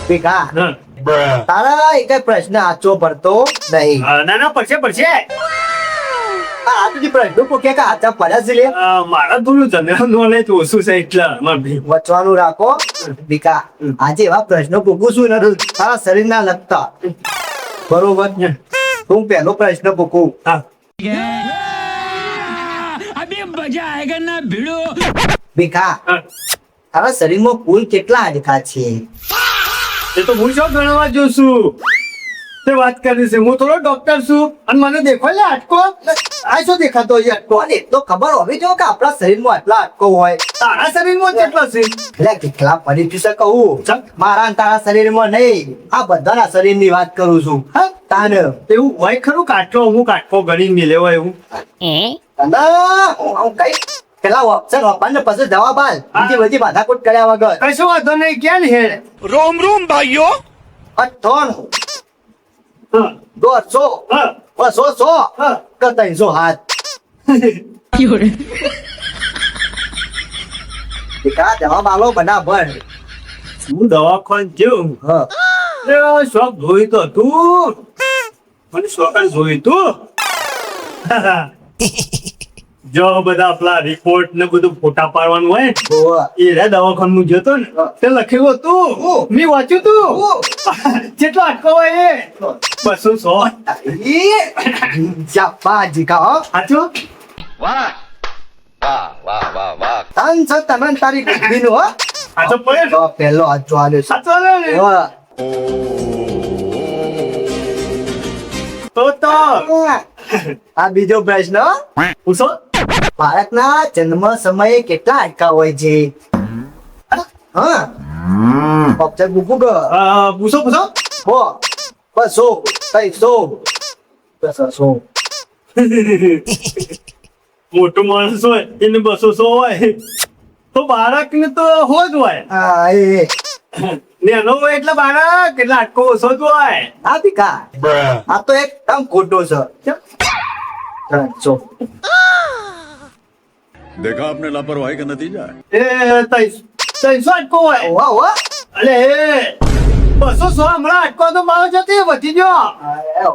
ભીખા હા. તારા એક પ્રશ્ન આચો પડતો નહીં. ના ના પડશે આ તું પ્રશ્નો પૂછે કે આચા પડ્યા છે લે. મારા થોડું જનરલ નોલેજ ઓછું છે એટલે મારે ભી. વચવાનું રાખો ભીખા. આજે એવા પ્રશ્નો પૂછું છું ને તારા શરીરના લગતા. બરોબર. હું પહેલો પ્રશ્ન પૂછું. હા. अभी मजा आएगा ना भिड़ो. ભીખા હા. તારા શરીરમાં કુલ કેટલા હાડકા છે? એ તો હું શું ગણવા જો છું તે વાત કરી છે. હું થોડો ડોક્ટર છું અને મને દેખો લે આટકો. આ શું દેખાતો હોય આટકો? અને એટલો ખબર હોવી જોઈએ કે આપણા શરીરમાં આટલા આટકો હોય. તારા શરીરમાં કેટલો છે? એટલે કેટલા પરિચય કહું ચાલ. મારા અને તારા શરીરમાં નહીં, આ બધાના શરીરની વાત કરું છું. હા તાન એવું હોય ખરું કાટકો હું કાટકો ગણી મિલે હોય એવું. હું કઈ પેલા ઓપ્શન વાપરને પછી જવાબ આલ. બીજી બધી માથાકૂટ કર્યા વગર. કશો વાંધો નહીં ક્યાં ને હેડ. रोम रोम भाइयों. અઠ્ઠાણું, હા. 150, હા. 200, હા. કે 300 હાથ. દીકરા જવાબ આલો બરાબર. હું દવાખાન જેવું હા શોખ જોઈ તો તું મને શોખ જોઈ તું. જો બધા આપલા રિપોર્ટ ને બધું ફોટા પાડવાનું હોય હોવે. એ રે દવાખાન હું જતો ને તે લખેલું હતું મેં વાંચ્યું તું કેટલો અટકો હોય એ 200. ઈ જાપાજી કા હો. સાચું. તન છે તને તારી બુદ્ધિનું હો. સાચો પડે તો પહેલો હાથ જોવાનો છે. સાચો ને હોવે. તો આ બીજો પ્રશ્ન. પૂછો. બાળકના જન્મ સમયે કેટલા હાડકા હોય છે? હા ઓપ્શન મૂકું કે પૂછો પૂછો. હો 200, 300, 500. મોટું માણસ હોય એને 200 હોય તો બાળક ને તો હો જ હોય. હા એ નેનો હોય એટલે બાળક એટલે આટકો ઓછો જ હોય. આ દીકા આ તો એકદમ ખોટો છે. 300. देखा आपने लापरवाही का नतीजा है એ 300 આટકો હોય. વાહ વાહ. અલે 200 હમણાં આટકો તો મારો જતી વધી ગયો.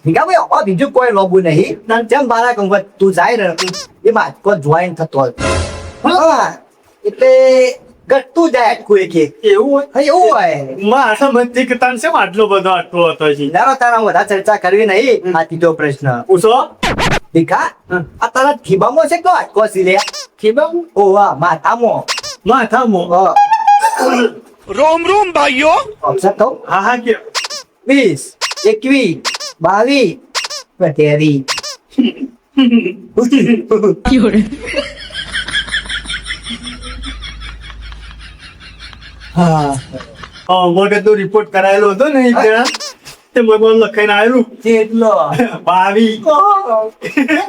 દીકા ભાઈ હવે બીજું કોઈ લોબુ નહીં. જેમ બાળક તું જાય ને એમાં કોઈ જોઈન થતો હોય. હા એટલે ઘટતું જાય આટકું એક એક. એવું હોય. હા, એવું હોય. મારા મનથી કે તને શેમ આટલો બધો આટકો હતો છે. તારા તારા બધા ચર્ચા કરવી નહીં. આ ત્રીજો પ્રશ્ન. પૂછો. દીકા આ તારા ખીબામાં છે કે આટકો છે લે? ખીબામાં? ઓવા માથામાં. માથામાં. હા. रोम रोम भाइयों. ઓપ્શન તો હા હા કે 20, 21, 22, 23. હા મગજનો રિપોર્ટ કરાયેલો હતો ને એક જણા તે મગજ લખાઈને આવેલું કેટલો 22.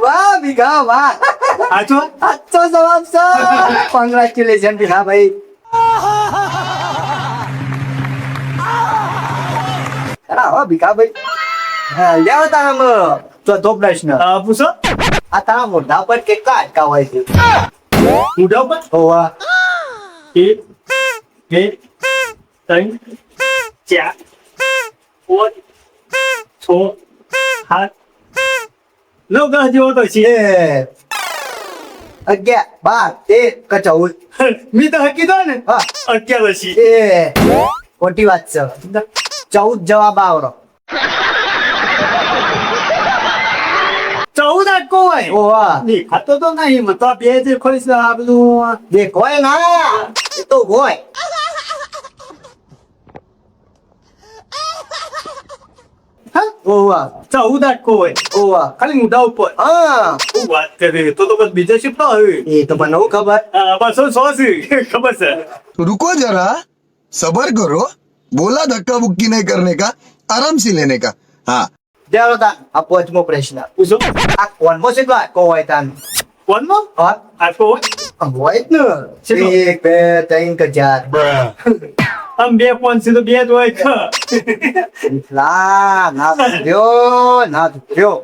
વાહ ભીખા વાહ. સાચો. સાચો જવાબ છે. કોંગ્રેચ્યુલેશન ભીખા ભાઈ. ખરા હો ભીખા ભાઈ. હા લેવો તારામાં ચોથો પ્રશ્ન. પૂછો. આ તારા મોઢા પર કેટલા હાડકા હોય છે? મોઢા ઉપર ઓવા 1 2 3 4 5 6 7 9 જેવો તો છે. 11, 12, 13 કે 14. મેં તો કીધો ને હા 11 છે. ખોટી વાત છે. 14 જવાબ આવરો. 14 આટકો હોય. ઓવા દેખાતો તો નહીં મને તો આ બે જે ખોઈ છે આ બધું. દેખોય ના એ તો હોય. હા ઓવા 14 આટકો હોય ઓવા ખાલી મોઢા ઉપર. હા શું વાત કરે તો બસ બીજા શિફ્ટ આવે. એ તો મને નવું ખબર. 200 છે ખબર છે. रुको जरा सबर करो बोला धक्का बुक्की नहीं करने का आराम से लेने का हाँ ચાલો તા આ પાંચમો પ્રશ્ન. પૂછો. આ કોનમાં છે કો હોય તાન? કોણમાં હા આટકો હોય. હોય જ ને. શેનો? 1, 2, 3 કે 4. આમ 2 પોઈન્ટ છે તો 2 જ હોય. લા ના થયો.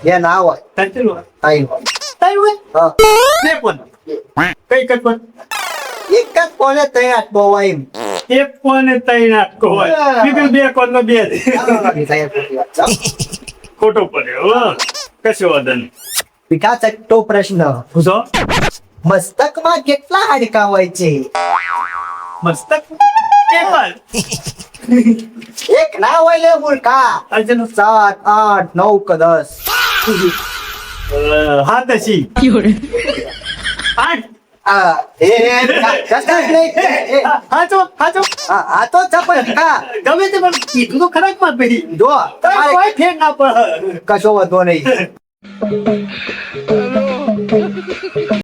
બે ના હોય. સાચું હોય. ત્રણ હોય. તાઈ હોય. હા 2 પોઈન્ટ કઈ કઈ પણ એક જ કોને ત્રણ હાથ હોય એમ. એક કોને ત્રણ નાટકો હોય બીજું બે કોનો બે જ. સાહેબ, ખોટી વાત છે. ખોટો પડ્યો હો. કશો વાંધો નહીં. પીઠા ચટ્ટો પ્રશ્ન પૂછો. મસ્તકમાં કેટલા હાડકા હોય છે? મસ્તક એક વાર. એક ના હોય લે મૂર્ખા. અર્જુન 7, 8, 9 કે 10. હાથ હસી 8. આ, એ, જસ્તા જ નહીં. એ, હાચો હાચો આ તો ચપલ કા. ગમે તે પણ કીધું તો ખરા જ માં ભાઈ જો તમારે તમારે કોઈ ફેર ના પડે. કશો વાંધો નહીં.